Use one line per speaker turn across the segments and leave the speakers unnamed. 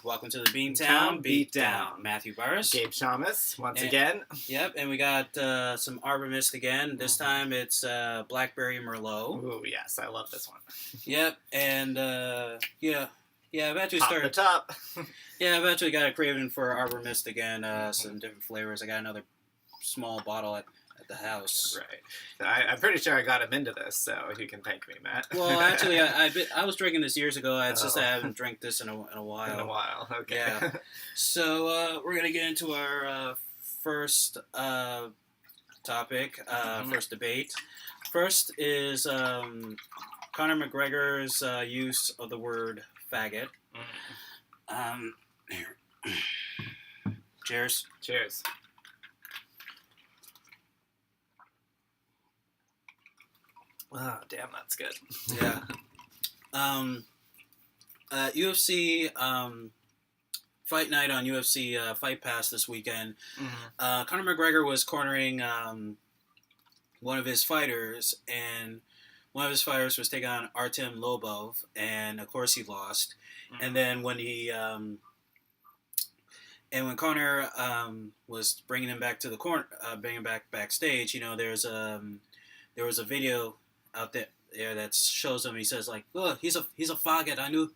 Welcome to the Beantown Beatdown. Matthew Burris.
Gabe Shamus, once again.
Yep, and we got some Arbor Mist again. This time it's Blackberry Merlot.
Ooh, yes, I love this one.
Yep, and I've actually
Pop the top.
I've actually got a craving for Arbor Mist again, some different flavors. I got another small bottle at the house.
Right. I'm pretty sure I got him into this, so you can thank me, Matt.
Well, actually, I was drinking this years ago. It's just I haven't drank this in a while.
In a while, okay.
Yeah. So we're gonna get into our first topic, first debate. First is Connor Mcgregor's use of the word faggot. Here. Cheers.
Cheers. Oh, damn, that's good.
Yeah. UFC fight night on UFC Fight Pass this weekend.
Mm-hmm.
Conor McGregor was cornering one of his fighters, and one of his fighters was taking on Artem Lobov, and of course he lost. Mm-hmm. And then when when Conor was bringing him back to the corner, bringing him back backstage, there was a video out there that shows him. He says like, "Look, he's a faggot. I knew,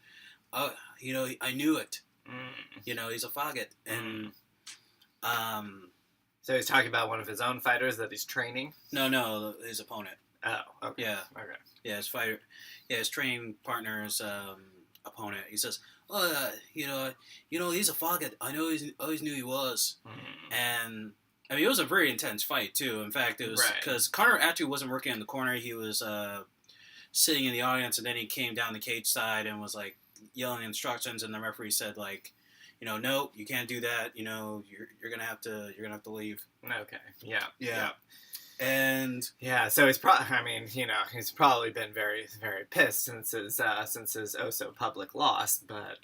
I knew it. He's a faggot." And
so he's talking about one of his own fighters that he's training.
No, his opponent.
Oh, okay.
Yeah,
okay.
Yeah, his fighter. Yeah, his training partner's opponent. He says, "Oh, he's a faggot. I always knew he was." And I mean, it was a very intense fight, too. In fact, it was because Conor actually wasn't working in the corner. He was sitting in the audience, and then he came down the cage side and was, like, yelling instructions, and the referee said, like, no, you can't do that. You're going to have to leave.
Okay. Yeah.
And
so he's he's probably been very, very pissed since his oh so public loss, but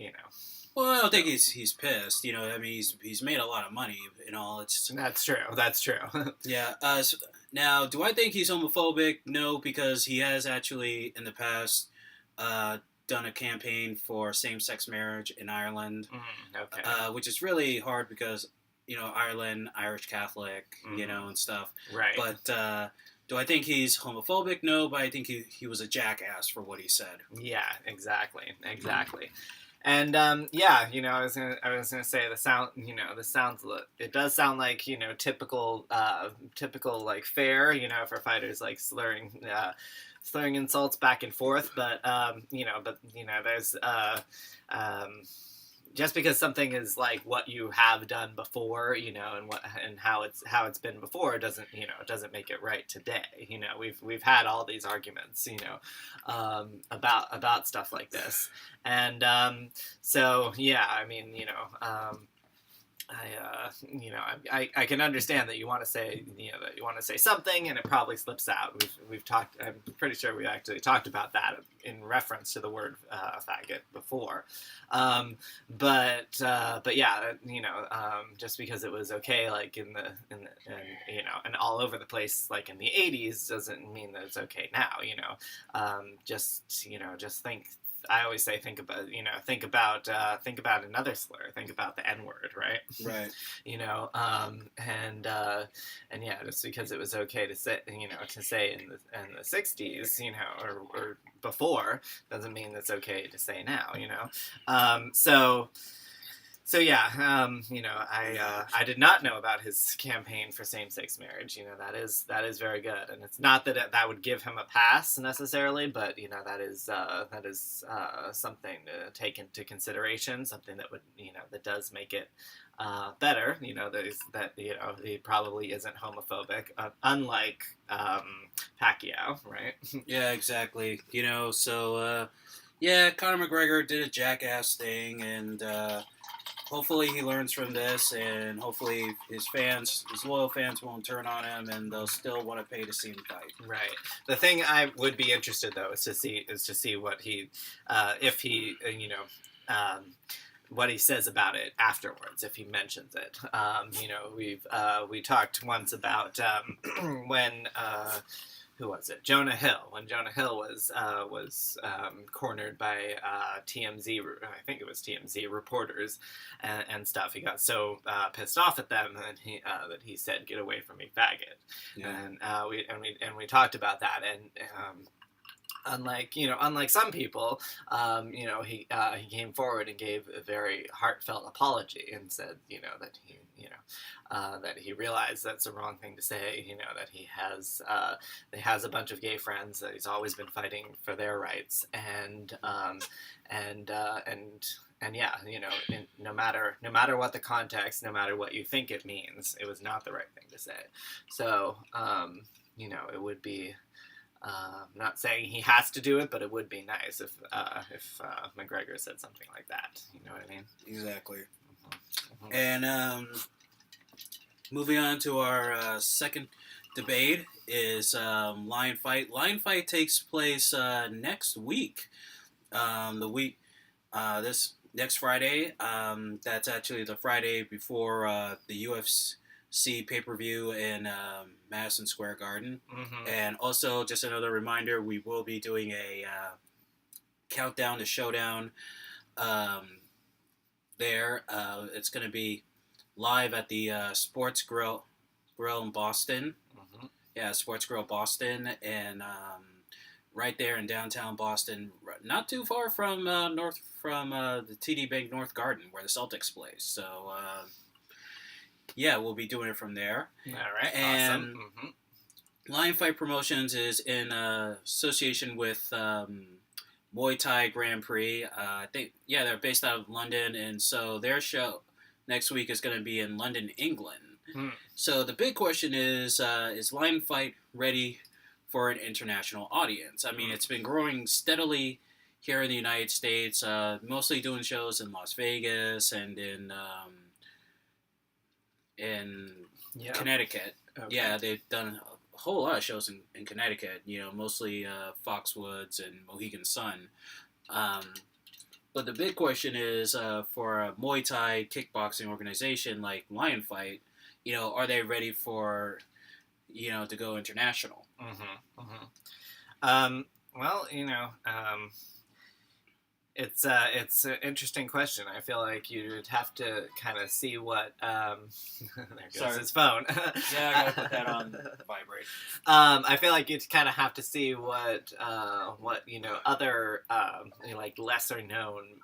Well, I don't think he's pissed. I mean, he's made a lot of money.
That's true.
Yeah. Now, do I think he's homophobic? No, because he has actually in the past done a campaign for same-sex marriage in Ireland.
Okay.
Which is really hard because Ireland, Irish Catholic, and stuff.
Right.
But do I think he's homophobic? No, but I think he was a jackass for what he said.
Yeah. Exactly. And I was gonna say the sound. It does sound like typical like fare. For fighters like slurring insults back and forth. But there's just because something is like what you have done before, and how it's been before doesn't make it right today. We've had all these arguments, about stuff like this, and so yeah, I mean, I can understand that you want to say something and it probably slips out. We've talked. I'm pretty sure we actually talked about that in reference to the word faggot before. But yeah, just because it was okay like in the and all over the place like in the 80s doesn't mean that it's okay now. Just think. I always say think about another slur. Think about the N-word, right?
Right.
And yeah, just because it was okay to say in the 60s, or before, doesn't mean it's okay to say now. So So yeah, I did not know about his campaign for same-sex marriage. That is very good, and it's not that would give him a pass necessarily, but that is something to take into consideration. Something that would that does make it better. That he probably isn't homophobic, unlike Pacquiao, right?
Yeah, exactly. So yeah, Conor McGregor did a jackass thing, and hopefully he learns from this, and hopefully his loyal fans won't turn on him, and they'll still want to pay to see him fight.
Right. The thing I would be interested though is to see what he, if he, what he says about it afterwards, if he mentions it. We talked once about when. Who was it? Jonah Hill. When Jonah Hill was cornered by TMZ, I think it was TMZ reporters and stuff. He got so pissed off at them that he said, "Get away from me, faggot." Yeah. And we talked about that. And unlike some people, he came forward and gave a very heartfelt apology and said, that he realized that's the wrong thing to say. That he has a bunch of gay friends, that he's always been fighting for their rights, and yeah, no matter what the context, no matter what you think it means, it was not the right thing to say. So, it would be. I'm not saying he has to do it, but it would be nice if McGregor said something like that. You know what I mean?
Exactly. Mm-hmm. And moving on to our second debate is Lion Fight. Lion Fight takes place next week. This next Friday. That's actually the Friday before the UFC pay-per-view in Madison Square Garden. Mm-hmm. And also, just another reminder, we will be doing a countdown to Showdown there. It's going to be live at the Sports Grill in Boston. Mm-hmm. Yeah, Sports Grill Boston, and right there in downtown Boston, not too far from the TD Bank North Garden where the Celtics play. So yeah, we'll be doing it from there.
All right,
and
awesome. Mm-hmm.
Lion Fight Promotions is in association with Muay Thai Grand Prix. I think, yeah, they're based out of London, and so their show next week is going to be in London, England. So the big question is Lion Fight ready for an international audience? I mean, it's been growing steadily here in the United States, mostly doing shows in Las Vegas and in Connecticut. Okay. Yeah, they've done a whole lot of shows in Connecticut, mostly Foxwoods and Mohegan Sun. But the big question is, for a Muay Thai kickboxing organization like Lion Fight, are they ready for, to go international?
Mm-hmm. Mm-hmm. Well, it's an interesting question. I feel like you'd have to kind of see what. There goes his phone.
Yeah, I gotta put that on vibrate.
I feel like you'd kind of have to see what other like lesser known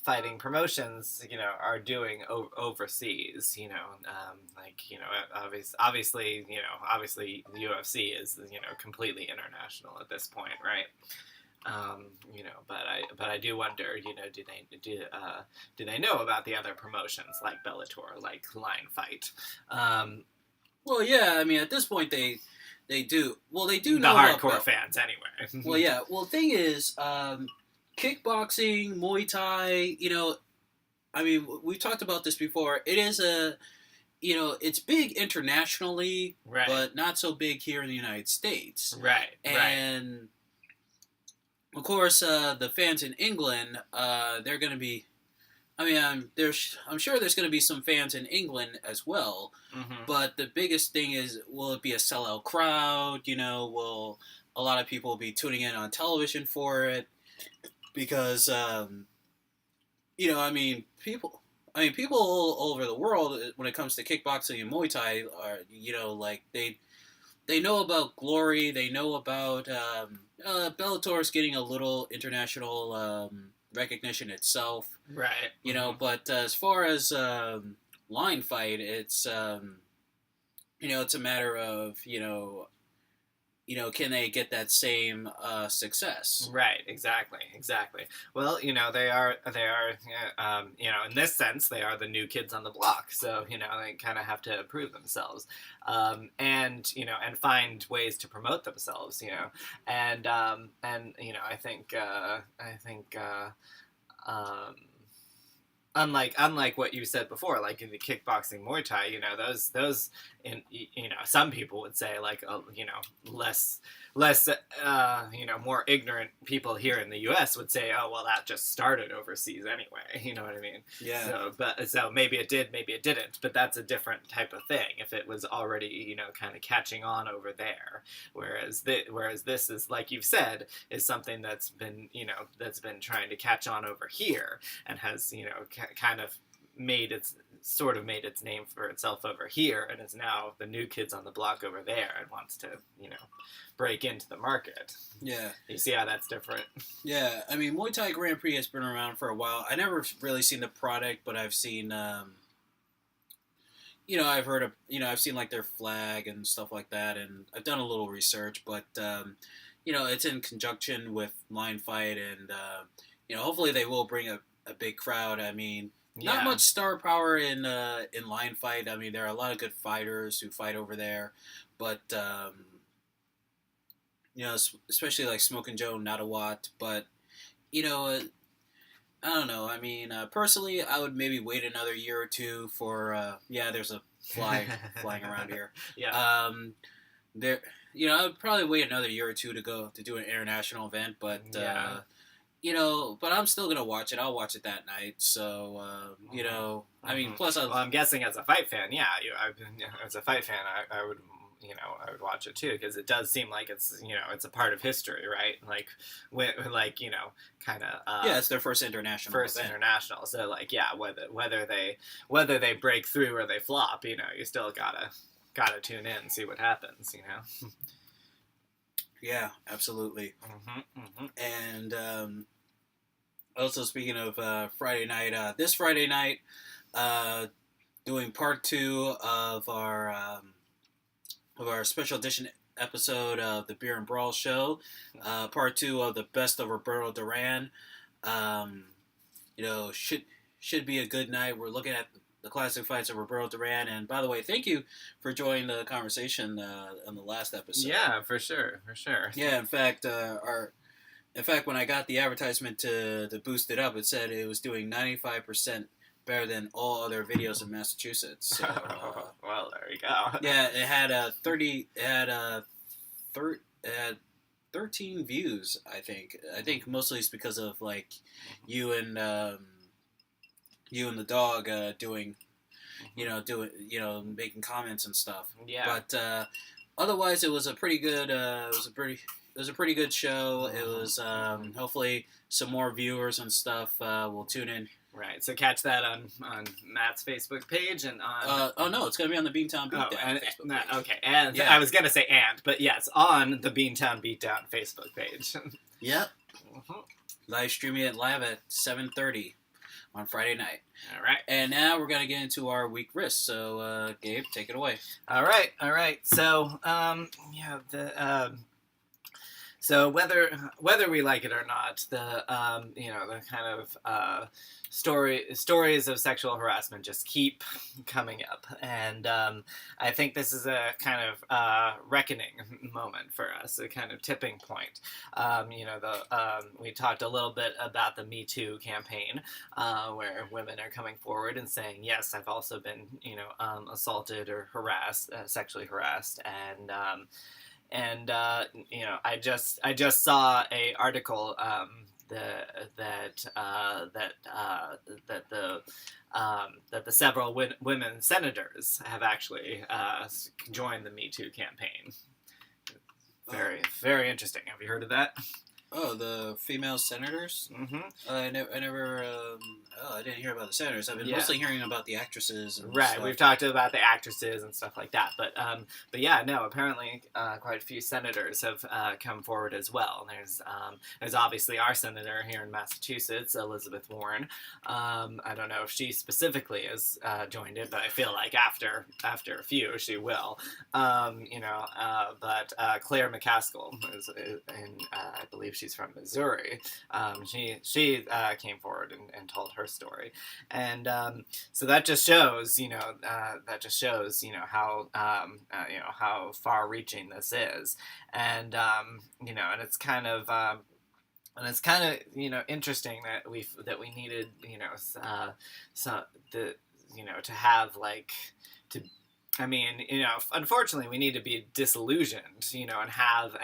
fighting promotions are doing overseas. Obviously the UFC is completely international at this point, right? But I do wonder, do they know about the other promotions like Bellator, like Lion Fight?
Well, yeah, I mean, at this point they do. Well, they do
the
know
hardcore fans anyway.
Well, yeah. Well, the thing is, kickboxing, Muay Thai. I mean, we've talked about this before. It is it's big internationally, right, but not so big here in the United States,
right?
And
right.
Of course, the fans in England, they're going to be. I mean, I'm sure there's going to be some fans in England as well. Mm-hmm. But the biggest thing is, will it be a sellout crowd? Will a lot of people be tuning in on television for it? Because, people all over the world, when it comes to kickboxing and Muay Thai, are, they know about Glory. They know about Bellator's getting a little international recognition itself.
Right.
You know, but as far as line fight, it's you know, it's a matter of can they get that same success?
Right, exactly. Well, they are, in this sense, they are the new kids on the block. So, they kind of have to prove themselves, and and find ways to promote themselves, um, unlike what you said before, like in the kickboxing, Muay Thai, those, some people would say like, less, more ignorant people here in the U.S. would say, oh, well, that just started overseas anyway. You know what I mean?
Yeah.
So maybe it did, maybe it didn't, but that's a different type of thing. If it was already, kind of catching on over there, whereas this is, like you've said, is something that's been trying to catch on over here and has, kind of made its name for itself over here, and is now the new kids on the block over there and wants to, break into the market.
Yeah.
You see how that's different?
Yeah. I mean, Muay Thai Grand Prix has been around for a while. I never really seen the product, but I've seen, I've heard of, I've seen like their flag and stuff like that, and I've done a little research, but, it's in conjunction with line fight, and, hopefully they will bring a big crowd. I mean, not much star power in line fight. I mean, there are a lot of good fighters who fight over there, but especially like Smokin' Joe Nadawat. But I don't know. I mean, personally, I would maybe wait another year or two for. There's a fly flying around here.
Yeah.
There. I would probably wait another year or two to do an international event, but.
Yeah.
But I'm still gonna watch it. I'll watch it that night. So, I mean, plus,
I'm guessing as a fight fan, as a fight fan, I would, I would watch it too, because it does seem like it's, it's a part of history, right? Like, kind of.
It's their first international.
International. So, like, whether they break through or they flop, you still gotta tune in and see what happens,
Yeah, absolutely. And also, speaking of Friday night, this Friday night, doing part 2 of our special edition episode of the Beer and Brawl Show, part 2 of the Best of Roberto Duran. Should be a good night. We're looking at the classic fights of Roberto Duran. And by the way, thank you for joining the conversation on the last episode.
Yeah, for sure.
Yeah, in fact, when I got the advertisement to boost it up, it said it was doing 95% better than all other videos in Massachusetts. So,
well, there you go.
Yeah, it had 13 views. I think mostly it's because of like you and the dog doing making comments and stuff.
Yeah.
But otherwise, it was a pretty good. It was a pretty good show. It was hopefully some more viewers and stuff will tune in.
Right. So catch that on Matt's Facebook page and on.
No, it's gonna be on the Beantown Beatdown Facebook page.
Okay, and I was gonna say but yes, on the Beantown Beatdown Facebook page.
Yep. Live streaming it live at 7:30 on Friday night.
All right.
And now we're gonna get into our week risk. So Gabe, take it away.
All right. So So whether we like it or not, the kind of stories of sexual harassment just keep coming up, and I think this is a kind of reckoning moment for us, a kind of tipping point. We talked a little bit about the Me Too campaign, where women are coming forward and saying, yes, I've also been assaulted or harassed, sexually harassed, and I just saw a article that the several women senators have actually joined the Me Too campaign. Very, very interesting. Have you heard of that?
Oh, the female senators.
Mm-hmm.
I never. I didn't hear about the senators. I've been mostly hearing about the actresses. And
right,
stuff.
we've talked about the actresses and stuff like that, but yeah, no. Apparently, quite a few senators have come forward as well. There's obviously our senator here in Massachusetts, Elizabeth Warren. I don't know if she specifically has joined it, but I feel like after a few, she will. But Claire McCaskill and I believe she's from Missouri. She came forward and told her story, and so that just shows, how far-reaching this is, and and it's kind of. Interesting that we needed, to have to. I mean, unfortunately, we need to be disillusioned, and have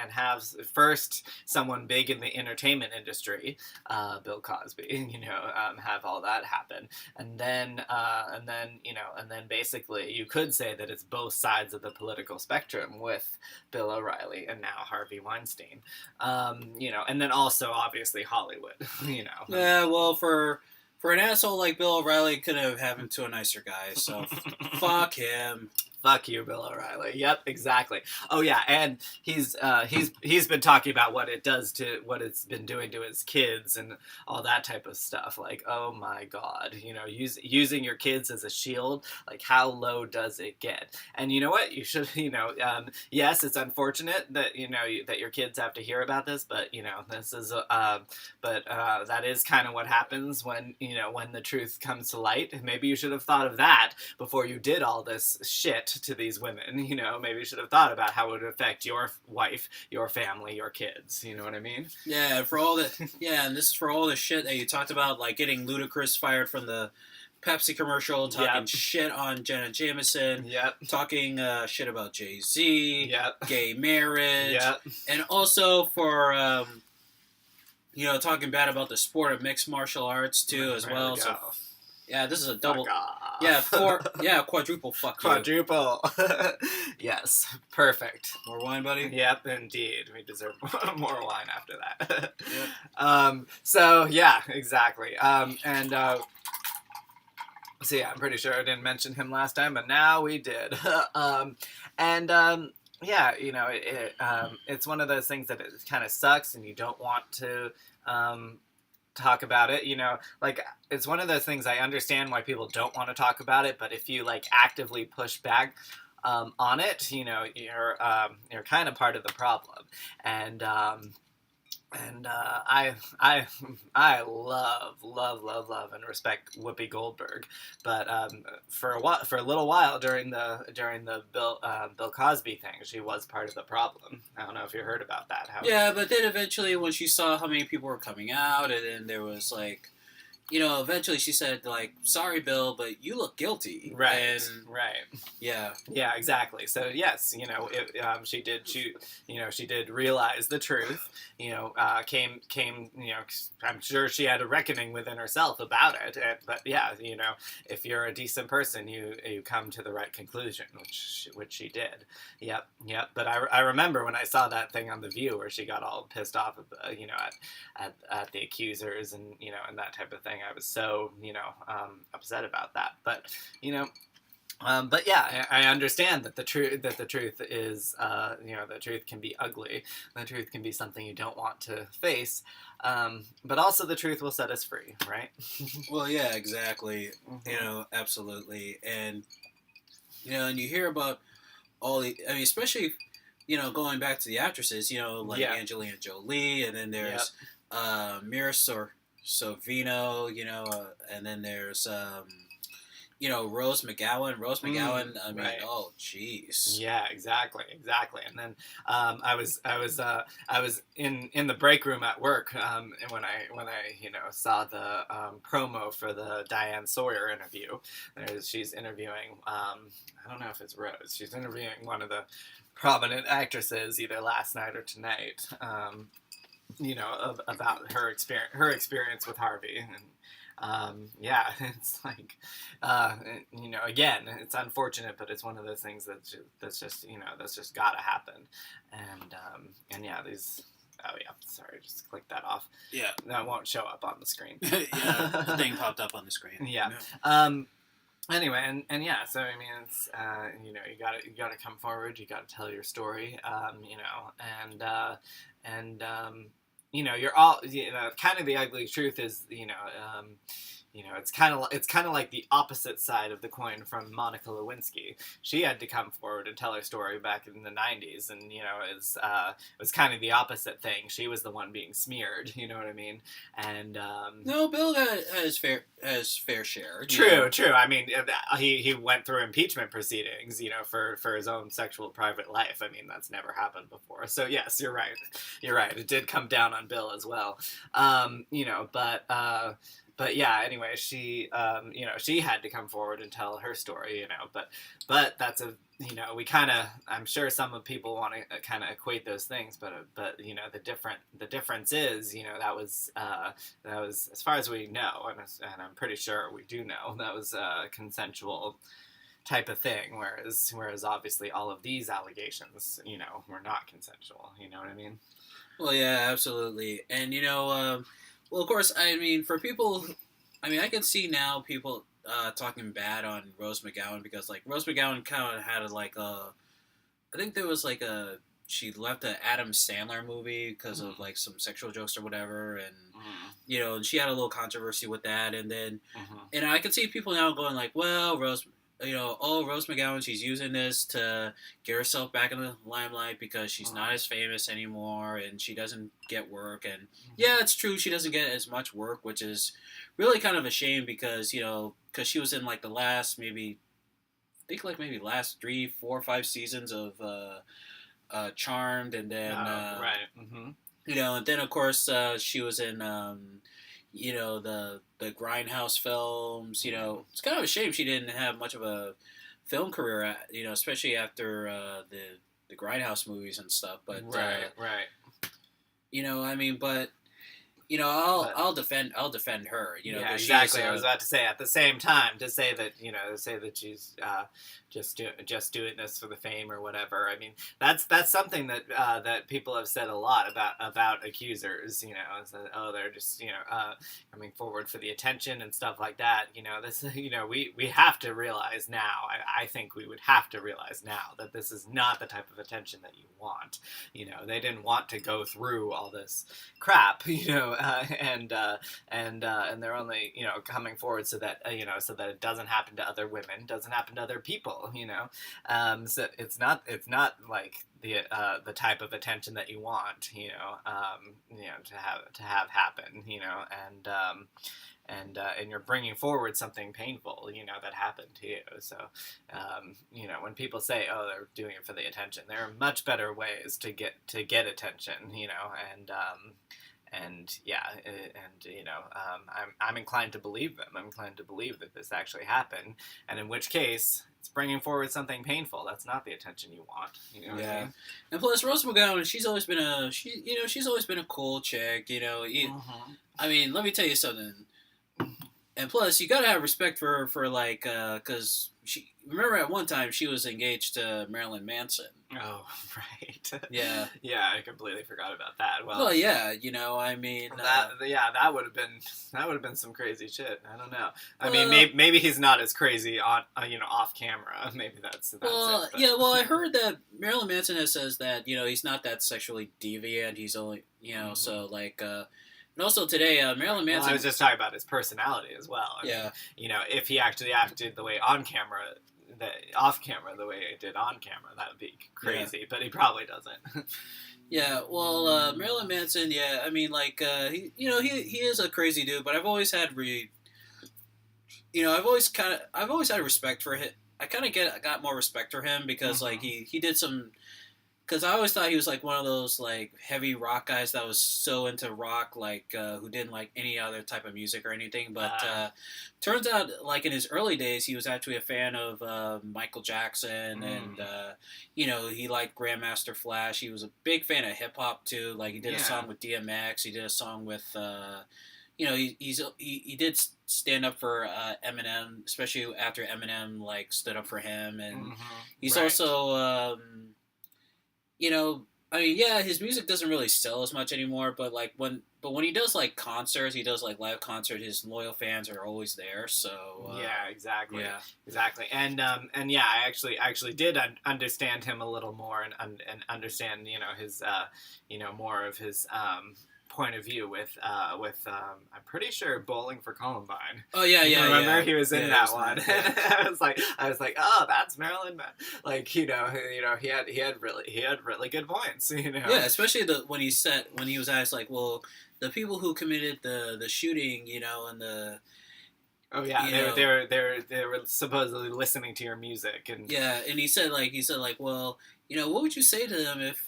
first someone big in the entertainment industry, Bill Cosby, have all that happen, and then basically you could say that it's both sides of the political spectrum with Bill O'Reilly and now Harvey Weinstein, and then also obviously Hollywood,
Yeah, well, for an asshole like Bill O'Reilly, could have happened to a nicer guy. So fuck him.
Fuck you, Bill O'Reilly. Yep, exactly. Oh yeah, and he's been talking about what it's been doing to his kids and all that type of stuff. Like, oh my God, using your kids as a shield. Like, how low does it get? And you know what? You should, yes, it's unfortunate that that your kids have to hear about this, but this is that is kind of what happens when the truth comes to light. Maybe you should have thought of that before you did all this shit to these women. Maybe you should have thought about how it would affect your wife, your family, your kids. You know what I mean?
Yeah, and this is for all the shit that you talked about, like getting Ludacris fired from the Pepsi commercial, talking shit on Jenna Jameson, talking shit about Jay-Z, gay marriage, and also for talking bad about the sport of mixed martial arts too, as well. So yeah, this is a double. Quadruple fuck you.
Quadruple. Yes, perfect.
More wine, buddy?
Yep, indeed. We deserve more wine after that. Yep. So, yeah, exactly. So, yeah, I'm pretty sure I didn't mention him last time, but now we did. Yeah, it's one of those things that it kind of sucks and you don't want to talk about it, it's one of those things. I understand why people don't want to talk about it, but if you actively push back on it, you're kind of part of the problem. And I love and respect Whoopi Goldberg, but for a little while during the Bill Cosby thing, she was part of the problem. I don't know if you heard about that.
Yeah, but then eventually, when she saw how many people were coming out, and then there was eventually she said, sorry, Bill, but you look guilty.
Right.
And,
right.
Yeah.
Yeah, exactly. So, yes, she did realize the truth, came, I'm sure she had a reckoning within herself about it. But, yeah, if you're a decent person, you come to the right conclusion, which she did. Yep. But I remember when I saw that thing on The View where she got all pissed off, at the accusers and, and that type of thing. I was so, upset about that. But, but yeah, I understand that the truth is, the truth can be ugly. The truth can be something you don't want to face. But also the truth will set us free, right?
Well, yeah, exactly. Mm-hmm. Absolutely. And, and you hear about all the, especially, going back to the actresses, Angelina Jolie, and then there's Mira Sorvino, and then there's Rose McGowan.
Right.
Oh jeez.
Yeah, exactly. And then I was in the break room at work, and when I saw the promo for the Diane Sawyer interview. She's interviewing I don't know if it's Rose. She's interviewing one of the prominent actresses either last night or tonight. About her experience with Harvey, and it's again, it's unfortunate, but it's one of those things that's just gotta happen, and yeah, these Oh yeah, sorry, just click that off.
Yeah.
That won't show up on the screen.
Yeah, the thing popped up on the screen.
Yeah. Anyway, and yeah, so I mean, it's you know, you gotta come forward, you gotta tell your story, you know, and you know, you're all, you know, kind of the ugly truth is, you know, it's kind of like the opposite side of the coin from Monica Lewinsky. She had to come forward and tell her story back in the 90s, and you know, it was kind of the opposite thing. She was the one being smeared, you know what I mean? And
no, Bill has fair share.
True. I mean, he went through impeachment proceedings, you know, for his own sexual private life. I mean, that's never happened before. So yes, you're right. It did come down on Bill as well. You know, but yeah, anyway, she, you know, she had to come forward and tell her story, you know, but that's you know, we kind of, I'm sure some of people want to kind of equate those things, but, you know, the difference is, you know, that was, as far as we know, and I'm pretty sure we do know, that was a consensual type of thing, whereas obviously all of these allegations, you know, were not consensual, you know what I mean?
Well, yeah, absolutely. And, you know, well, of course, I mean, for people, I mean, I can see now people talking bad on Rose McGowan because, like, Rose McGowan kind of had, I think there was, she left an Adam Sandler movie because of, like, some sexual jokes or whatever, and, you know, she had a little controversy with that, and then, and I can see people now going, like, well, Rose McGowan, she's using this to get herself back in the limelight because she's not as famous anymore and she doesn't get work. And yeah, it's true, she doesn't get as much work, which is really kind of a shame because, you know, because she was in like the last last 3, 4, 5 seasons of Charmed, and then you know, and then of course she was in you know, the Grindhouse films. You know, it's kind of a shame she didn't have much of a film career, you know, especially after the Grindhouse movies and stuff. But
right.
You know, I mean, but you know, I'll defend her. You know,
yeah, exactly. I was about to say at the same time to say that she's just doing this for the fame or whatever. I mean, that's something that that people have said a lot about accusers. You know, is that, they're just coming forward for the attention and stuff like that. You know, this we have to realize now. I think we would have to realize now that this is not the type of attention that you want. You know, they didn't want to go through all this crap. You know. And they're only coming forward so that so that it doesn't happen to other women, doesn't happen to other people, so it's not like the type of attention that you want, to have happen, and you're bringing forward something painful, that happened to you. So, when people say, "Oh, they're doing it for the attention," there are much better ways to get attention, I'm inclined to believe them. I'm inclined to believe that this actually happened, and in which case, it's bringing forward something painful. That's not the attention you want. You know what I mean?
And plus, Rose McGowan, she's always been a cool chick. I mean, let me tell you something. And plus, you gotta have respect for like, cause remember at one time she was engaged to Marilyn Manson.
Oh, right.
Yeah.
Yeah, I completely forgot about that.
Well, yeah, I mean,
that would have been some crazy shit. I don't know. I mean, maybe he's not as crazy on off camera. Maybe that's it. But.
Yeah. Well, I heard that Marilyn Manson says that he's not that sexually deviant. He's only so like. And also today, Marilyn Manson...
Well, I was just talking about his personality as well. I mean, if he actually acted the way off camera the way he did on camera, that would be crazy. Yeah. But he probably doesn't.
Yeah, well, Marilyn Manson, yeah, I mean, like, he is a crazy dude, but I've always had I've always had respect for him. I kind of got more respect for him because, like, he did some... Because I always thought he was, like, one of those, like, heavy rock guys that was so into rock, like, who didn't like any other type of music or anything. But turns out, like, in his early days, he was actually a fan of Michael Jackson. And, he liked Grandmaster Flash. He was a big fan of hip-hop, too. Like, he did a song with DMX. He did a song with... he did stand up for Eminem, especially after Eminem, like, stood up for him. And he's also... I mean, yeah, his music doesn't really sell as much anymore, but like when he does like concerts, he does like live concert. His loyal fans are always there. So
Yeah, exactly,
yeah,
exactly, and yeah, I actually did understand him a little more and understand his more of his point of view with I'm pretty sure Bowling for Columbine.
oh yeah,
You
yeah,
remember
yeah,
he was in
yeah,
that
it
one.
yeah.
I was like, oh, that's Marilyn. Like he had really good points.
Yeah, especially when he was asked like, well, the people who committed the shooting, and the
Oh yeah,
you know
they were supposedly listening to your music and
yeah, and he said like, well, what would you say to them if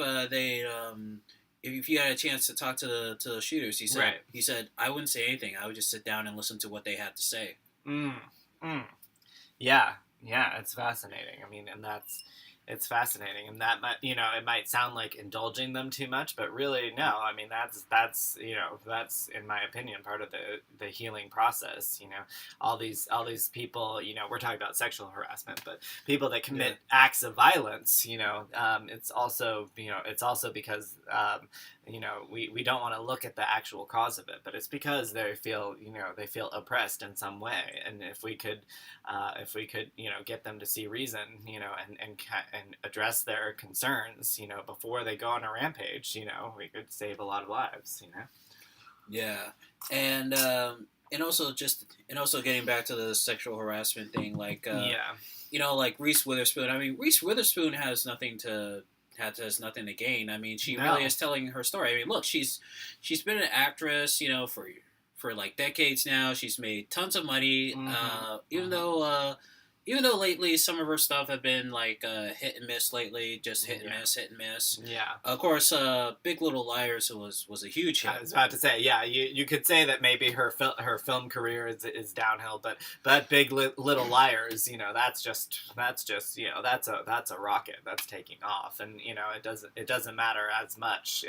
if you had a chance to talk to the shooters?
right.
He said I wouldn't say anything. I would just sit down and listen to what they had to say.
Mm, mm. Yeah, yeah, it's fascinating. I mean, and it's fascinating, and that might, it might sound like indulging them too much, but really, no. I mean, that's that's in my opinion part of the healing process. All these people, we're talking about sexual harassment, but people that commit acts of violence, it's also because we don't want to look at the actual cause of it, but it's because they feel oppressed in some way, and if we could get them to see reason, and address their concerns, before they go on a rampage, we could save a lot of lives.
Yeah, and also getting back to the sexual harassment thing, like like Reese Witherspoon. I mean, Reese Witherspoon has nothing to gain. I mean, she really is telling her story. I mean, look, she's been an actress, for like decades now. She's made tons of money. Even though lately some of her stuff have been like hit and miss lately, just hit and miss.
Yeah.
Of course, Big Little Liars was a huge hit.
I was about to say, yeah, you could say that maybe her film career is downhill, but Big Little Liars, that's a rocket that's taking off, and it doesn't matter as much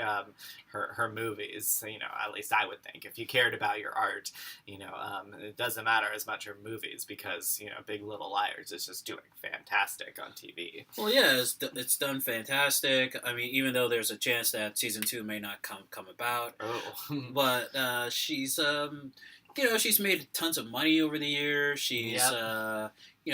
her movies, at least I would think, if you cared about your art, it doesn't matter as much her movies because Big Little Liars is just doing fantastic on TV.
Well, yeah, it's done fantastic. I mean, even though there's a chance that season 2 may not come about, but she's she's made tons of money over the years. She's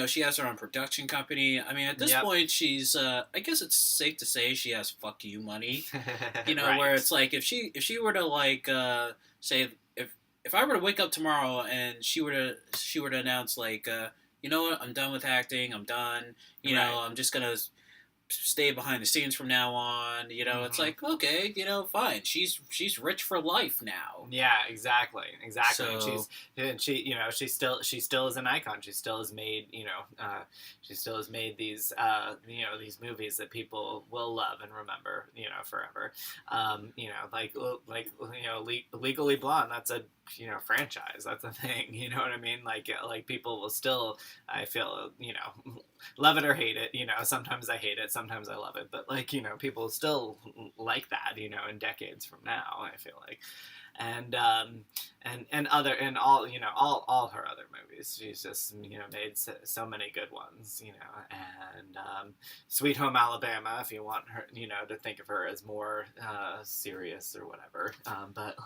she has her own production company. I mean, at this point, she's I guess it's safe to say she has fuck you money.
Right.
Where it's like if she were to like say if I were to wake up tomorrow and she were to announce like you know what, I'm done with acting. I'm done. I'm just gonna stay behind the scenes from now on. It's like, okay, fine. She's rich for life now.
Yeah, exactly.
So,
she still is an icon. She still has made these these movies that people will love and remember forever. Legally Blonde. That's a franchise. That's a thing. You know what I mean? Like people will still, I feel, love it or hate it. Sometimes I hate it, sometimes I love it, but people still like that. In decades from now, I feel like. And all her other movies, she's just made so many good ones, and Sweet Home Alabama, if you want her to think of her as more serious or whatever, but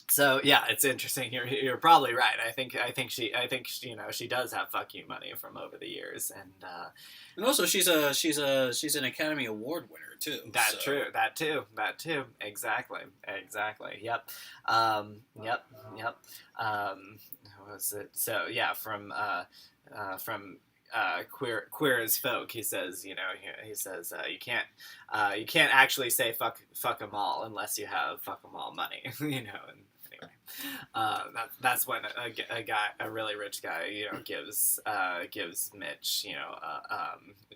so yeah, it's interesting. You're probably right. I think she does have fuck you money from over the years,
and also she's an Academy Award winner too.
That too. Exactly. Yep. What was it? So yeah, from Queer as Folk, he says, you can't actually say fuck 'em all unless you have fuck 'em all money, and anyway, that's when a really rich guy, gives Mitch,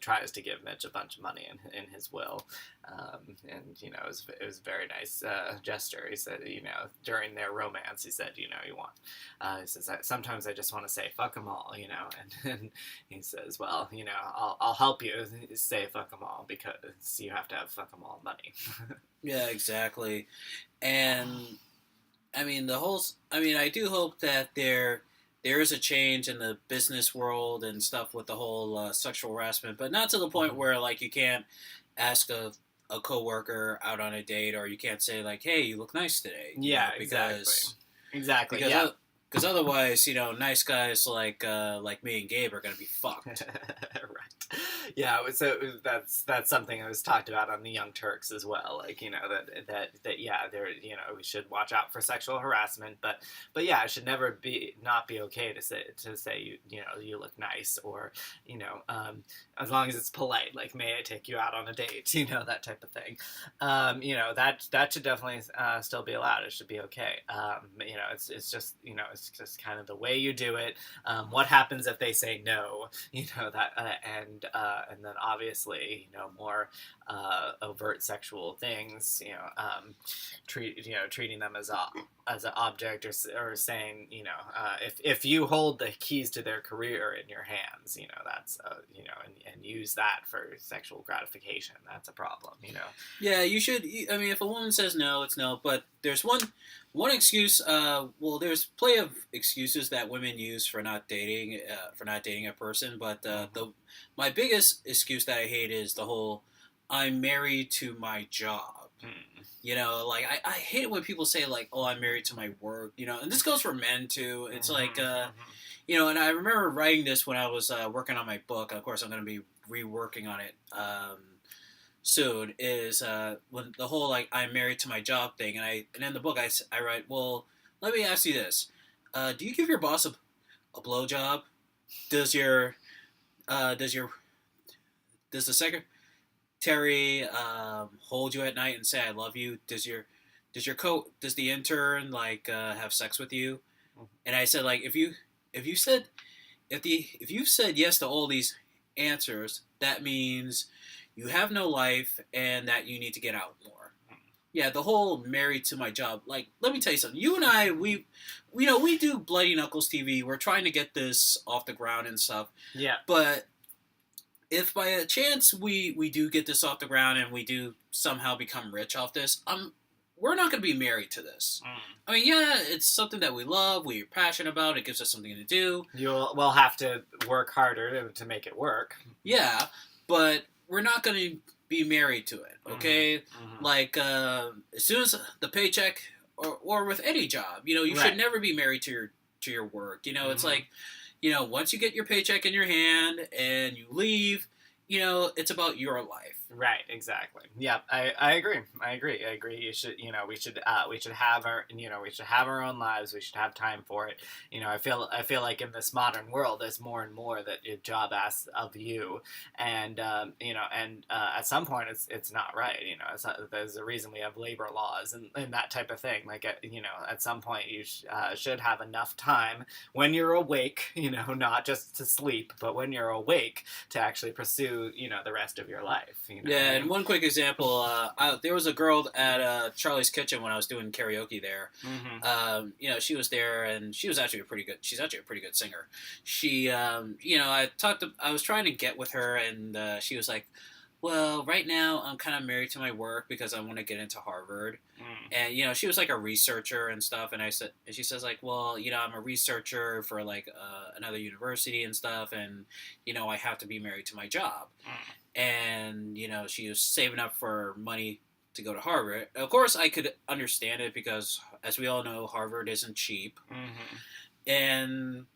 tries to give Mitch a bunch of money in his will, and it was a very nice gesture. He said, during their romance, he said, he says, sometimes I just want to say fuck 'em all, and he says, well, I'll help you say fuck 'em all because you have to have fuck 'em all money.
Yeah, exactly, and. I mean, I do hope that they there is a change in the business world and stuff with the whole sexual harassment, but not to the point where like you can't ask a coworker out on a date, or you can't say like, "Hey, you look nice today."
Yeah,
because
exactly.
because
Yeah.
because otherwise, nice guys like me and Gabe are gonna be fucked.
Right. Yeah. So that's something that was talked about on the Young Turks as well. Like that yeah, there we should watch out for sexual harassment, but yeah, it should never not be okay to say you look nice, or as long as it's polite, like, may I take you out on a date, that type of thing. That should definitely still be allowed. It should be okay. It's just kind of the way you do it. What happens if they say no? That and then obviously more overt sexual things. Treating them as an object, or saying if you hold the keys to their career in your hands, that's and use that for sexual gratification, that's a problem.
Yeah, you should. I mean, if a woman says no, it's no. But there's one excuse. Well, there's plenty of excuses that women use for not dating a person. But my biggest excuse that I hate is the whole "I'm married to my job." Like I hate it when people say like, "Oh, I'm married to my work." And this goes for men too. It's like, and I remember writing this when I was working on my book. Of course, I'm going to be reworking on it soon. Is when the whole like "I'm married to my job" thing, and in the book I write, well, let me ask you this: do you give your boss a blowjob? Does the secretary hold you at night and say "I love you"? Does the intern like have sex with you? And I said, like, if you said yes to all these answers, that means you have no life and that you need to get out more. Yeah, the whole "married to my job." Like, let me tell you something. You and I, we do Bloody Knuckles TV. We're trying to get this off the ground and stuff.
Yeah.
But if by a chance we do get this off the ground and we do somehow become rich off this, we're not going to be married to this. I mean, yeah, it's something that we love, we're passionate about, it gives us something to do.
We'll have to work harder to make it work.
Yeah, but we're not going to be married to it, okay? Like, as soon as the paycheck, or with any job, you should never be married to your work. It's like, once you get your paycheck in your hand and you leave, it's about your life.
Right, exactly. Yeah, I agree. You should, we should have our own lives. We should have time for it. I feel like in this modern world, there's more and more that your job asks of you, and at some point it's not right. There's a reason we have labor laws and that type of thing. Like, at some point you should have enough time when you're awake, not just to sleep, but when you're awake to actually pursue, the rest of your life.
Yeah, and one quick example, there was a girl at Charlie's Kitchen when I was doing karaoke there. She was there, and she's actually a pretty good singer. She, I was trying to get with her, and she was like, well, right now I'm kind of married to my work because I want to get into Harvard. And, she was like a researcher and stuff. And she says like, well, I'm a researcher for like another university and stuff. And, I have to be married to my job. And, she was saving up for money to go to Harvard. Of course, I could understand it because, as we all know, Harvard isn't cheap. And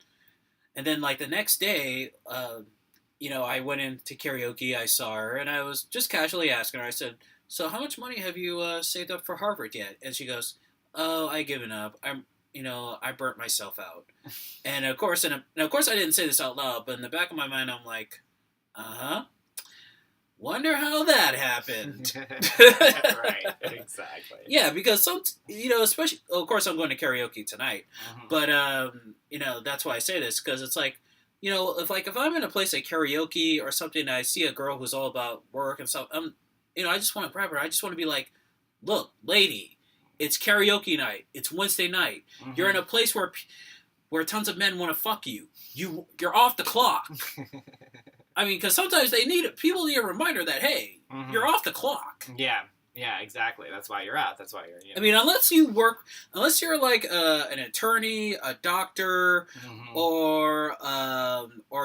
then, like, the next day, I went into karaoke, I saw her, and I was just casually asking her, I said, so how much money have you saved up for Harvard yet? And she goes, oh, I've given up. I burnt myself out. And of course I didn't say this out loud, but in the back of my mind, I'm like, wonder how that happened.
Right, exactly.
Yeah, because especially, of course, I'm going to karaoke tonight, but that's why I say this, because it's like, if I'm in a place like karaoke or something, and I see a girl who's all about work and stuff, I just want to grab her. I just want to be like, look, lady, it's karaoke night. It's Wednesday night. You're in a place where tons of men want to fuck you. You're off the clock. I mean, because sometimes people need a reminder that, hey, you're off the clock.
Yeah. Yeah, exactly. That's why you're out. That's why you're.
I mean, unless you're like an attorney, a doctor, or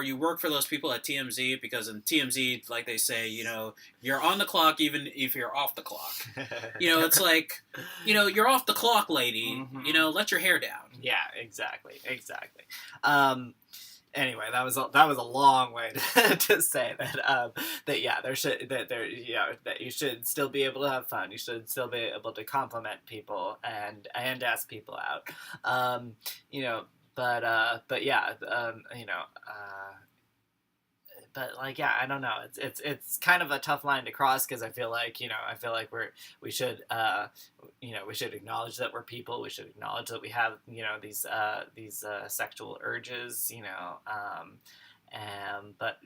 you work for those people at TMZ, because in TMZ, like they say, you're on the clock even if you're off the clock. It's like, you're off the clock, lady. Let your hair down.
Yeah, exactly. Anyway, that was a long way to say that that you should still be able to have fun. You should still be able to compliment people and ask people out. But like, yeah, I don't know. It's kind of a tough line to cross, because I feel like we should acknowledge that we're people. We should acknowledge that we have these sexual urges. But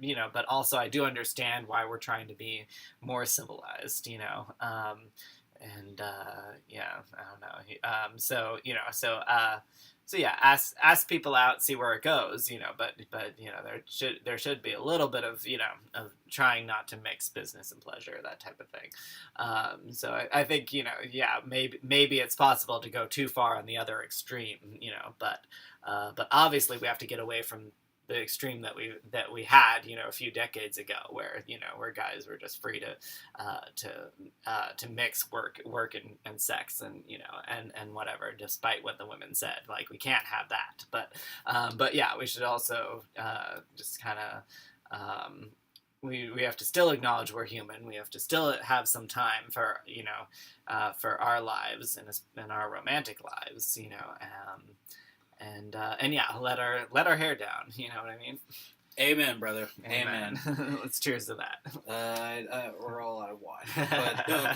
also I do understand why we're trying to be more civilized. I don't know. So yeah, ask people out, see where it goes, but there should be a little bit of of trying not to mix business and pleasure, that type of thing. So I think maybe it's possible to go too far on the other extreme, but obviously we have to get away from the extreme that we had a few decades ago, where guys were just free to mix work and sex and and whatever, despite what the women said. Like, we can't have that, but yeah, we should also just kind of we have to still acknowledge we're human. We have to still have some time for for our lives and our romantic lives, and yeah, let our hair down. You know what I mean?
Amen, brother. Amen.
Let's cheers to that.
We're all out of wine, but no,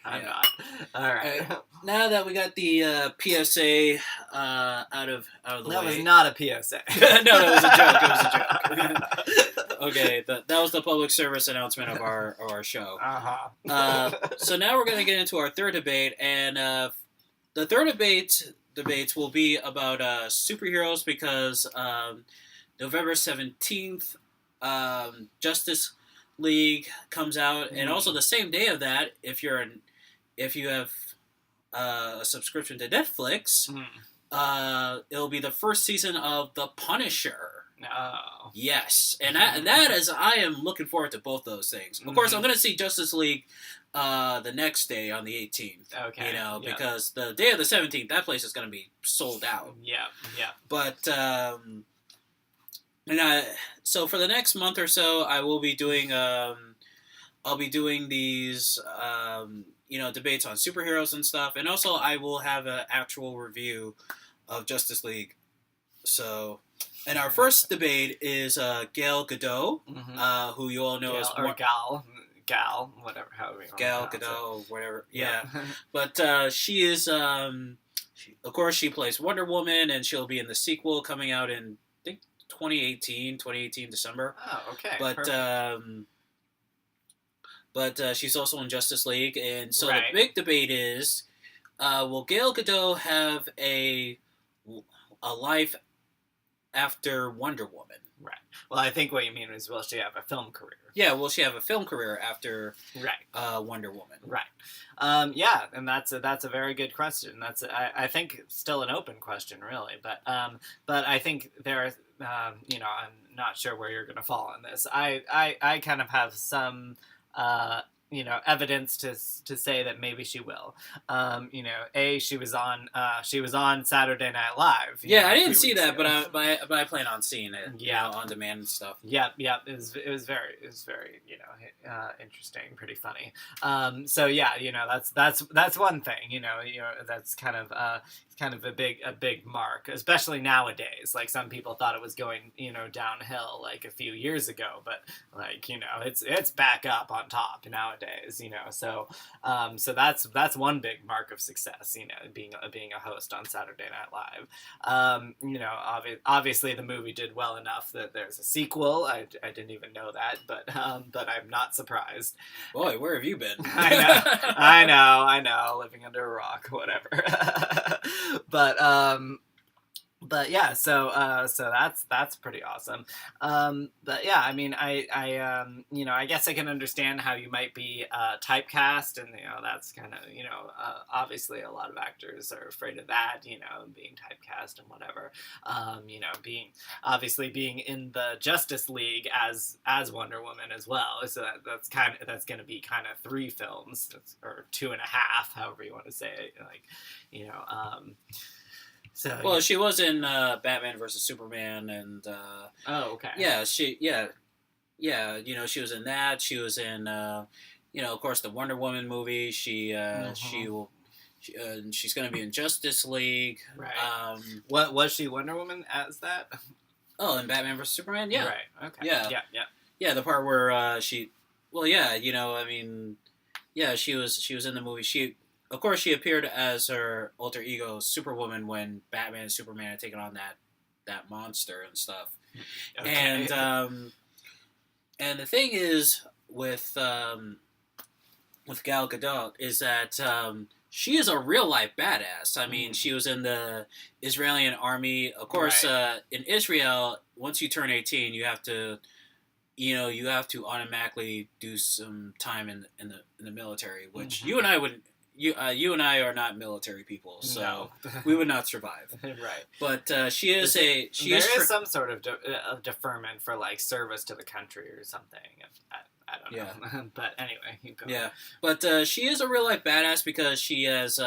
I'm not. All right.
Now that we got the PSA out of the way.
That was not a PSA.
No, it was a joke. It was a joke. Okay, that was the public service announcement of our show. So now we're gonna get into our third debate, and the third debates will be about superheroes, because November 17th, Justice League comes out, and also the same day of that, if you have a subscription to Netflix, it'll be the first season of The Punisher.
Oh.
Yes, and that is, I am looking forward to both those things. Of course, I'm going to see Justice League the next day on the 18th.
Okay.
Because the day of the 17th, that place is going to be sold out.
Yeah.
But so for the next month or so, I will be doing I'll be doing these debates on superheroes and stuff, and also I will have an actual review of Justice League. So, and our first debate is Gal Gadot, who you all know as
Gal, whatever, however you want
Gal Gadot, whatever. Yeah. But she is of course she plays Wonder Woman, and she'll be in the sequel coming out in 2018 December.
Oh, okay.
But she's also in Justice League, and so
Right.
the big debate is, will Gal Gadot have a life after Wonder Woman?
Right. Well, I think what you mean is, will she have a film career?
Yeah, will she have a film career after
Right.
Wonder Woman?
Right. Yeah, and that's a very good question. That's I think still an open question, really. But I think there are, I'm not sure where you're going to fall on this. I kind of have some evidence to say that maybe she will. She was on Saturday Night Live.
Yeah, I didn't see that, but I plan on seeing it. On demand and stuff.
Yep. It was very interesting, pretty funny. So yeah, that's one thing. That's kind of a big mark, especially nowadays. Like, some people thought it was going downhill like a few years ago, but it's back up on top nowadays. So that's one big mark of success. Being a host on Saturday Night Live. Obviously the movie did well enough that there's a sequel. I didn't even know that, but I'm not surprised.
Boy, where have you been?
I know, living under a rock, whatever. But But yeah, so that's pretty awesome. But yeah, I mean, I guess I can understand how you might be typecast, and that's kind of obviously a lot of actors are afraid of that, being typecast and whatever. Being in the Justice League as Wonder Woman as well, so that's going to be kind of 3 films, or 2.5, however you want to say it, So
Well, she was in Batman versus Superman, and
oh, okay.
yeah, she was in that. She was in of course, the Wonder Woman movie. She's going to be in Justice League.
Right. What was she Wonder Woman as that?
Oh, in Batman vs Superman, yeah.
Right. Okay.
Yeah. The part where she was in the movie. Of course, she appeared as her alter ego, Superwoman, when Batman and Superman had taken on that monster and stuff. Okay. And the thing is with Gal Gadot is that she is a real life badass. I mean, she was in the Israeli army. Of course, right. In Israel, once you turn 18, you have to automatically do some time in the military, which you and I wouldn't. You and I are not military people, so
no.
We would not survive.
Right.
But there is
some sort of deferment for like service to the country or something. I don't know. Yeah. But anyway, you go.
Yeah. But she is a real life badass because she is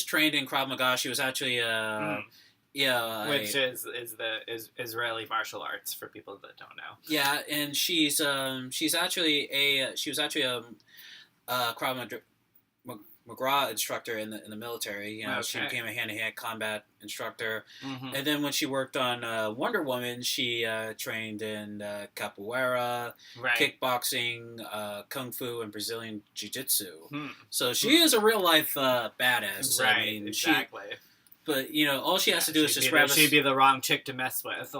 trained in Krav Maga. She was actually
which is the Israeli martial arts for people that don't know.
Yeah, and she was actually a Krav Maga instructor in the military. Okay. She became a hand-to-hand combat instructor. Mm-hmm. And then when she worked on Wonder Woman, she trained in capoeira, right. kickboxing, kung fu, and Brazilian jiu-jitsu. So she is a real-life badass.
Right, I mean, exactly.
But, all she has to do is just grab us.
She'd be the wrong chick to mess with,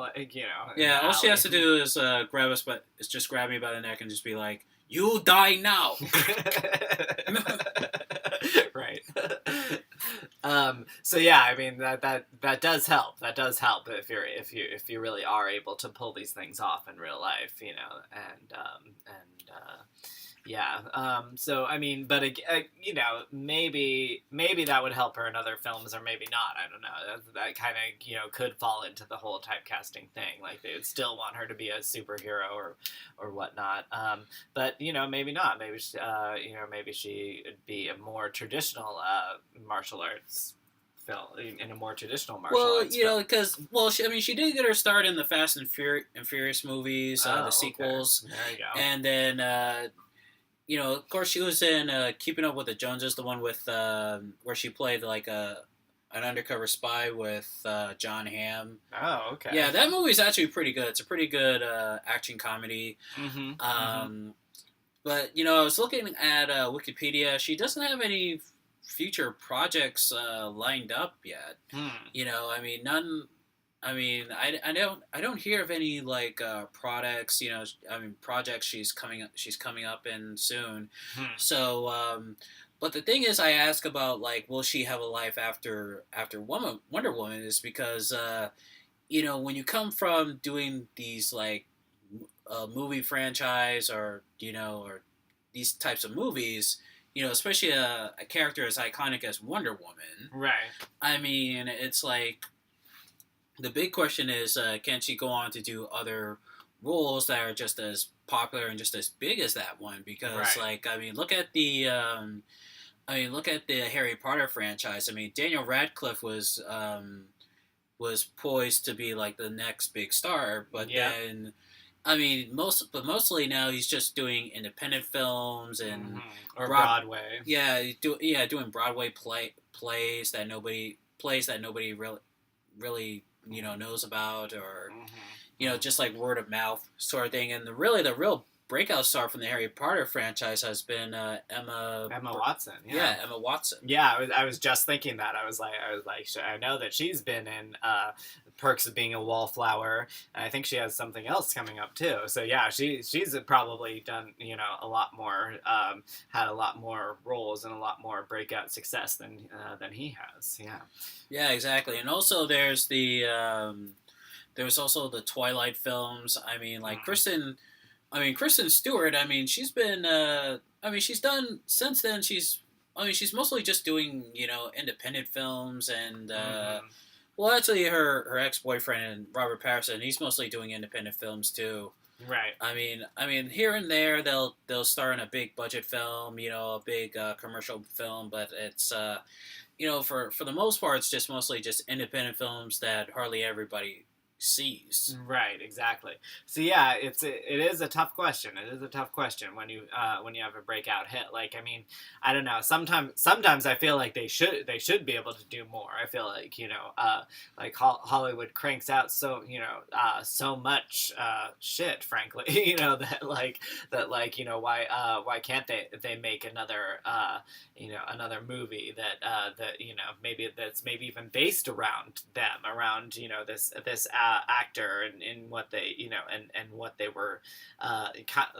Yeah, all she has to do is grab us, but it's just grab me by the neck and just be like, "You die now."
Right. So yeah, I mean that does help. That does help if you really are able to pull these things off in real life, yeah. So I mean, but maybe that would help her in other films, or maybe not. I don't know. That kind of could fall into the whole typecasting thing. Like they would still want her to be a superhero or whatnot. But maybe not. Maybe maybe she would be a more traditional martial arts film, in a more traditional martial arts.
Well, because she did get her start in the Fast and Furious movies, the sequels.
Okay. There you go.
And then. Of course, she was in Keeping Up with the Joneses, the one with where she played like an undercover spy with John Hamm.
Oh, okay.
Yeah, that movie's actually pretty good. It's a pretty good action comedy.
Mm-hmm.
But I was looking at Wikipedia. She doesn't have any future projects lined up yet. I mean, none. I mean, I don't hear of any like products. Projects she's coming up in soon. So, but the thing is, I ask about like, will she have a life after Wonder Woman? Is because when you come from doing these like movie franchise or these types of movies. Especially a character as iconic as Wonder Woman.
Right.
I mean, it's like. The big question is, can she go on to do other roles that are just as popular and just as big as that one? Because, right. Look at the Harry Potter franchise. I mean, Daniel Radcliffe was poised to be like the next big star, but then, mostly now he's just doing independent films and
or Broadway.
Yeah, doing Broadway plays that nobody really knows about, or just like word of mouth sort of thing. And the real breakout star from the Harry Potter franchise has been
Emma Watson.
Yeah, Emma Watson.
Yeah, I was just thinking that. I was like, I know that she's been in Perks of Being a Wallflower, and I think she has something else coming up too. So yeah, she's probably done, you know, a lot more, had a lot more roles and a lot more breakout success than he has. Yeah.
Yeah, exactly. And also there's there's also the Twilight films. I mean, like Kristen Stewart. I mean, she's been. I mean, she's done since then. She's mostly just doing, you know, independent films and. Well, actually, her ex boyfriend Robert Pattinson, he's mostly doing independent films too.
Right.
I mean, here and there they'll star in a big budget film, you know, a big commercial film, but it's you know, for the most part, it's just mostly just independent films that hardly everybody sees.
Right, exactly. So yeah, it is a tough question. It is a tough question when you have a breakout hit. Like, I mean, I don't know. Sometimes I feel like they should be able to do more. I feel like, you know, like Hollywood cranks out so much shit, frankly, you know, that you know, why can't they make another another movie that you know, that's maybe even based around them, around, you know, this actor and what they, you know, and what they were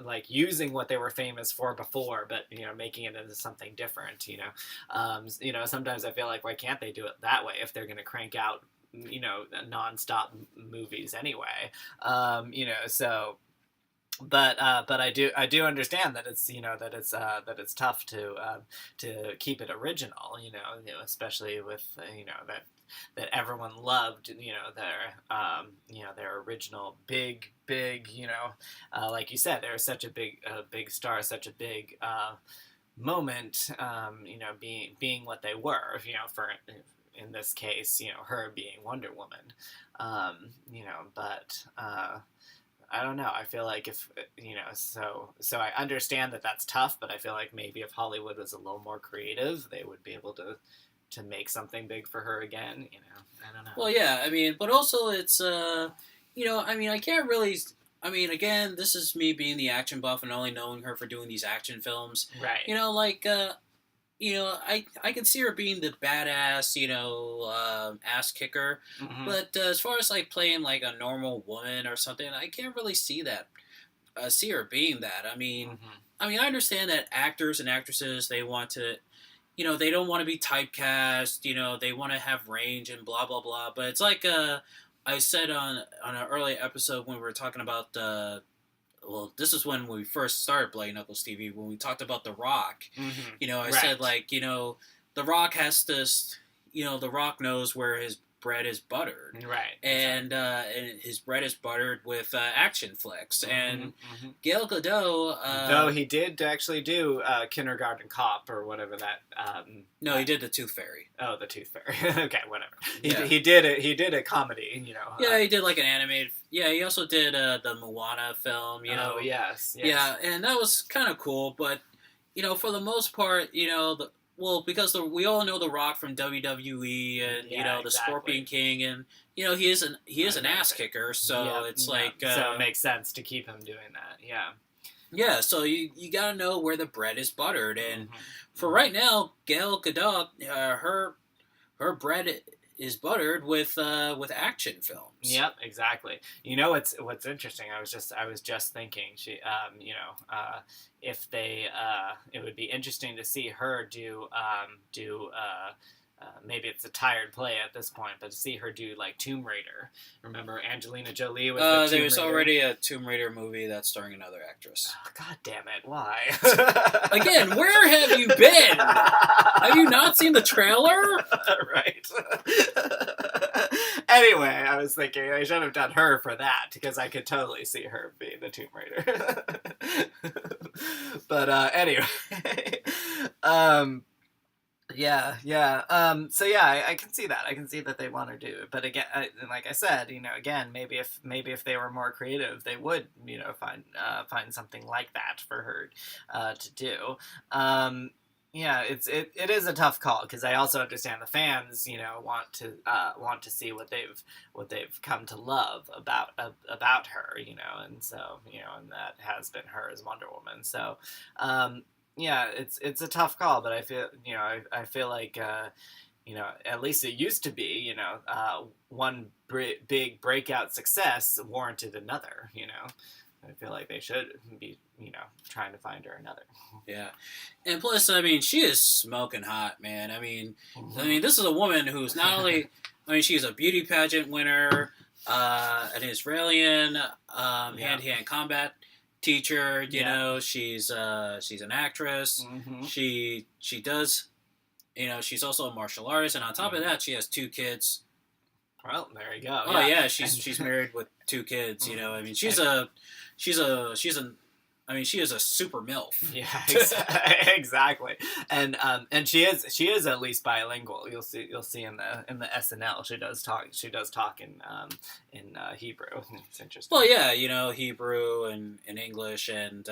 like using what they were famous for before, but, you know, making it into something different, you know. Sometimes I feel like, why can't they do it that way if they're going to crank out, you know, nonstop movies anyway, you know, so. But I do understand that it's, you know, that it's tough to keep it original, you know, especially with, you know, that everyone loved, you know, their original big, you know, like you said, they're such a big star, such a big moment, you know, being what they were, you know, for in this case, you know, her being Wonder Woman, you know, but. I don't know. I feel like if, you know, so I understand that that's tough, but I feel like maybe if Hollywood was a little more creative, they would be able to make something big for her again. You know, I don't know.
Well, yeah. I mean, but also it's, you know, I mean, I can't really. I mean, again, this is me being the action buff and only knowing her for doing these action films.
Right.
You know, like. You know, I can see her being the badass, you know, ass kicker.
Mm-hmm.
But as far as like playing like a normal woman or something, I can't really see that. See her being that. I mean, I understand that actors and actresses, they want to, you know, they don't want to be typecast. You know, they want to have range and blah blah blah. But it's like I said on an early episode when we were talking about. Well, this is when we first started Bloody Knuckles TV, when we talked about The Rock. You know, I said, like, you know, The Rock has this, you know, The Rock knows where his bread is buttered.
Right.
And his bread is buttered with action flicks. And Gal Gadot...
Though he did actually do Kindergarten Cop or whatever that...
no, he did The Tooth Fairy.
Oh, The Tooth Fairy. Okay, whatever. He did a comedy, you know.
Yeah, he did like an animated... Yeah, he also did the Moana film, you know.
Oh, yes.
Yeah, and that was kind of cool, but, you know, for the most part, you know... because we all know The Rock from WWE and, you know, the Scorpion King, and, you know, he is an ass kicker, so it's like...
so it makes sense to keep him doing that, yeah.
Yeah, so you gotta know where the bread is buttered, and for right now, Gal Gadot, her bread is buttered with action films.
Yep, exactly. You know what's interesting? I was just thinking you know, if they it would be interesting to see her do maybe it's a tired play at this point, but to see her do like Tomb Raider. Remember Angelina Jolie was the Tomb
there was
Raider?
already a Tomb Raider movie that's starring another actress.
Oh, God damn it! Why?
Again, where have you been? Have you not seen the trailer?
Right. Anyway, I was thinking I should have done her for that because I could totally see her being the Tomb Raider. But anyway, yeah. So yeah, I can see that. I can see that they want to do it. But again, like I said, you know, again, maybe if they were more creative, they would, you know, find something like that for her to do. Yeah, it is a tough call because I also understand the fans, want to see what they've come to love about her, and so and that has been her as Wonder Woman. So, yeah, it's a tough call, but I feel I feel like at least it used to be, one big breakout success warranted another. I feel like they should be, trying to find her another.
Yeah, and plus, I mean, she is smoking hot, man. This is a woman who's not only, she's a beauty pageant winner, an Israeli hand-to-hand combat teacher. She's an actress.
Mm-hmm.
She does, she's also a martial artist, and on top of that, she has 2 kids.
Well, there you go.
Oh yeah, she's married with 2 kids. She is a super MILF.
Yeah, exactly. And she is at least bilingual. You'll see in the SNL she does talk in Hebrew. It's interesting.
Well, yeah, Hebrew and English and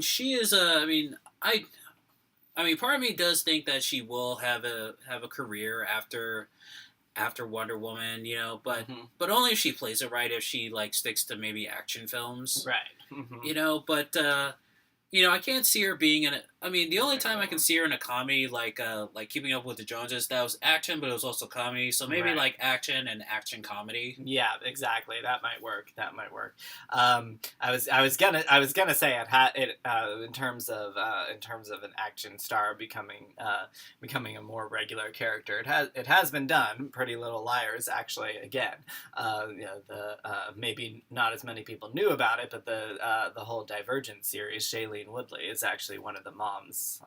she is part of me does think that she will have a career after Wonder Woman, but only if she plays it right. If she sticks to maybe action films,
right?
But I can't see her being in it. The only time I can see her in a comedy like Keeping Up with the Joneses, that was action, but it was also comedy. So maybe
right.
action and action comedy.
Yeah, exactly. That might work. I was gonna say it in terms of an action star becoming a more regular character. It has been done. Pretty Little Liars, actually. Again, maybe not as many people knew about it, but the whole Divergent series, Shailene Woodley is actually one of the moms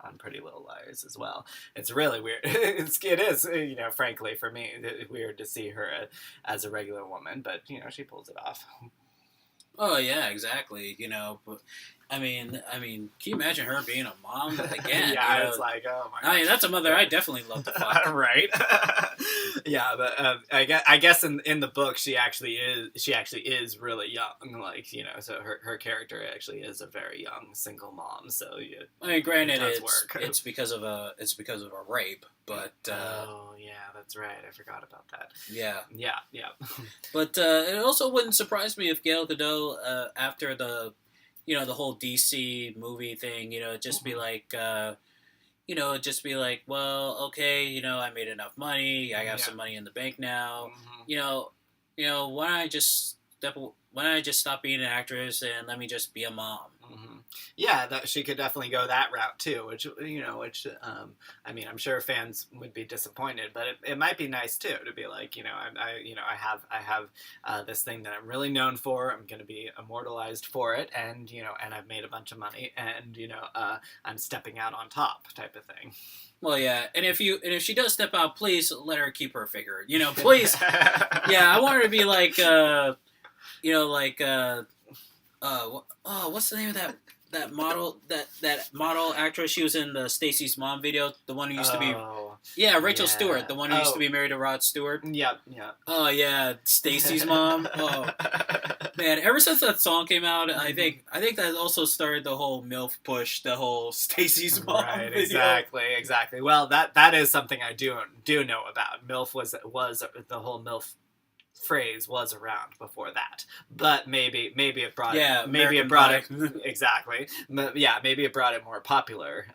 on Pretty Little Liars as well. It's really weird. It is, frankly, for me, weird to see her as a regular woman, but, she pulls it off.
Oh, yeah, exactly, but, can you imagine her being a mom again?
Yeah, it's like, oh my gosh.
That's a mother I definitely love to fuck.
Right? Yeah, but I guess in the book she actually is really young, so her character actually is a very young single mom. So
granted, it's because of a rape, but
oh yeah, that's right. I forgot about that.
Yeah.
But
it also wouldn't surprise me if Gal Gadot, after the whole DC movie thing, just be like, well, okay, I made enough money, I have some money in the bank now, why don't I just stop being an actress and let me just be a mom?
Mm-hmm. Yeah, that she could definitely go that route too, which I'm sure fans would be disappointed, but it might be nice too to be like, I have this thing that I'm really known for. I'm going to be immortalized for it, and and I've made a bunch of money, and I'm stepping out on top, type of thing.
Well, yeah, and if she does step out, please let her keep her figure. Please. Yeah, I want her to be like, what's the name of that model actress? She was in the Stacy's Mom video, the one who used to be Rachel Stewart, the one who used to be married to Rod Stewart.
Yeah.
Oh yeah, Stacy's Mom. Oh man, ever since that song came out, I think that also started the whole MILF push, the whole Stacy's Mom.
Right,
video.
Exactly. Well, that is something I do know about. MILF was the whole MILF phrase was around before that, but maybe it brought exactly. Maybe it brought it more popular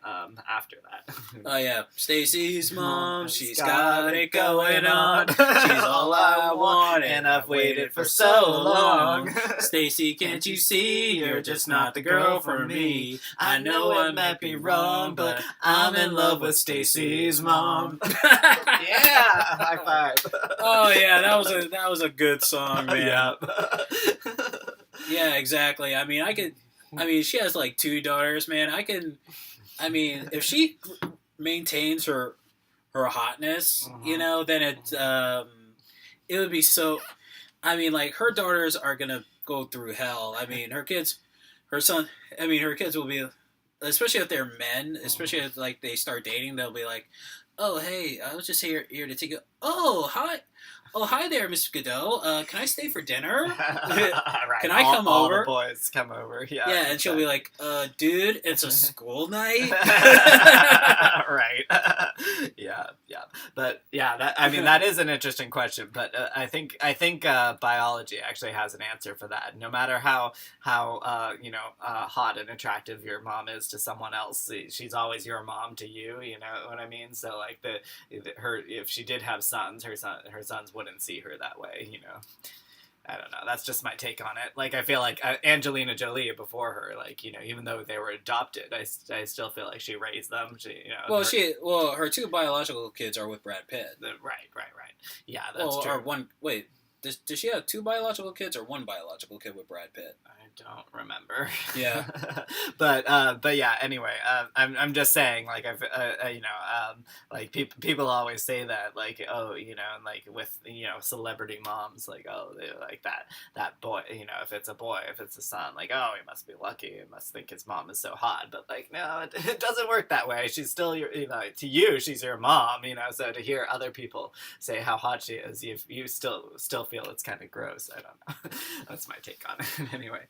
after that.
Oh yeah, Stacy's mom, she's got it going on. She's all I want, and I've waited for so long. Stacy, can't you see you're just not the girl for me? I know it might be wrong, but I'm in love with Stacy's mom.
Yeah, high five.
Oh yeah, that was a good song, man.
Yeah.
Yeah, exactly. She has 2 daughters, man. If she maintains her hotness, then it would be so. Her daughters are gonna go through hell. Her kids will be, especially if they're men, especially if they start dating, they'll be like, oh hey, I was just here to take you. Oh hi, oh, hi there, Mr. Godot. Can I stay for dinner?
Right.
Can I come
all
over?
the boys come over. Yeah.
Yeah, and she'll be like, dude, it's a school night.
Right. Yeah. But yeah, that is an interesting question. But I think biology actually has an answer for that. No matter how hot and attractive your mom is to someone else, she's always your mom to you. You know what I mean? So like if she did have sons, her sons wouldn't see her that way. You know. I don't know. That's just my take on it. Like, I feel like Angelina Jolie before her, like, you know, even though they were adopted, I still feel like she raised them.
Her 2 biological kids are with Brad Pitt.
Right. Yeah, that's true.
Or one. Wait, does she have 2 biological kids or 1 biological kid with Brad Pitt?
I don't remember.
Yeah.
but yeah. Anyway, I'm just saying, like, like people always say that, like, oh, you know, and like with celebrity moms, like, oh, they like that boy, you know, if it's a boy, if it's a son, like, oh, he must be lucky, he must think his mom is so hot. But like, no, it doesn't work that way. She's still your, you know, to you, she's your mom, you know. So to hear other people say how hot she is, you still feel it's kind of gross. I don't know. That's my take on it. Anyway.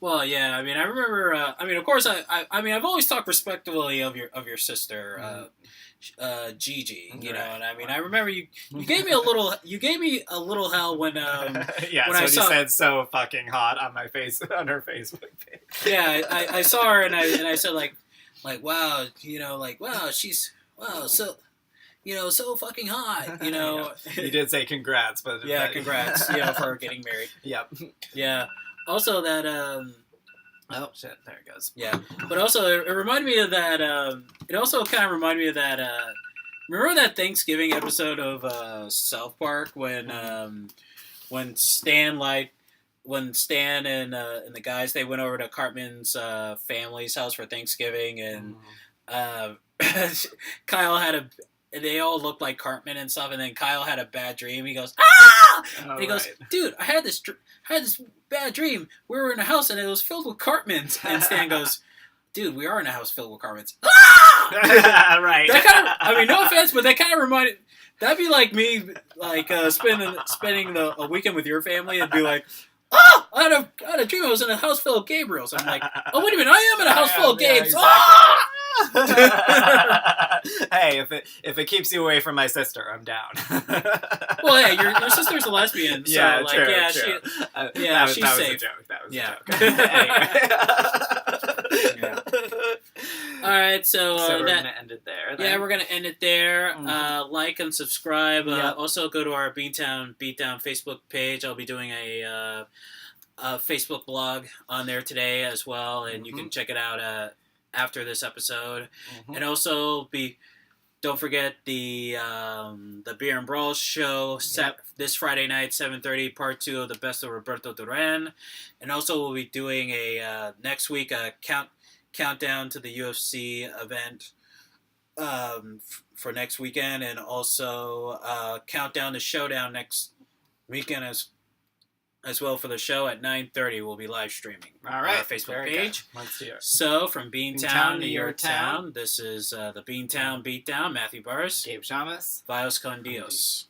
Well, yeah. I mean, I remember. Of course, I've always talked respectfully of your sister, Gigi. You know, and I mean, I remember you gave me a little hell when
yeah,
when I
saw, said so fucking hot on my face on her Facebook page.
Yeah, I saw her and I said like wow, you know, like wow, she's so. You know, so fucking hot, you know.
Yeah. You did say congrats, but...
Yeah, congrats, you know, for getting married.
Yep.
Yeah. Also that,
oh, shit, there it goes.
Yeah. But also, it reminded me of that, it also kind of reminded me of that, remember that Thanksgiving episode of South Park when Stan and the guys, they went over to Cartman's family's house for Thanksgiving, and Kyle had they all looked like Cartman and stuff, and then Kyle had a bad dream. He goes, ah! And he goes, dude, I had this bad dream. We were in a house and it was filled with Cartmans. And Stan goes, dude, we are in a house filled with Cartmans. Ah!
Right.
That kind of, I mean, no offense, but that kind of reminded. That'd be like me, like spending a weekend with your family and be like, oh, I had a dream I was in a house full of Gabriels. I'm like, oh, wait a minute, I am in a house full of Gabes.
Exactly.
Ah!
Hey, if it keeps you away from my sister, I'm down.
Well, hey, your sister's a lesbian, so
yeah,
like,
true,
yeah,
true.
she's safe.
That was
Yeah.
a joke. Anyway.
All right, so
we're gonna end it there. Then?
Yeah, we're gonna end it there.
Mm-hmm.
Like and subscribe.
Yep.
Also, go to our Beatdown Facebook page. I'll be doing a Facebook blog on there today as well, and you can check it out after this episode. And also don't forget the Beer and Brawl show this Friday night, 7:30, part 2 of the Best of Roberto Duran. And also we'll be doing next week a countdown to the UFC event for next weekend, and also countdown to Showdown next weekend as well for the show at 9:30. We'll be live streaming
on our
Facebook page.
Good. Let's do it.
So from Beantown to your town, this is the Beantown Beatdown. Matthew Barris,
Gabe Shamus,
Vios con Dios.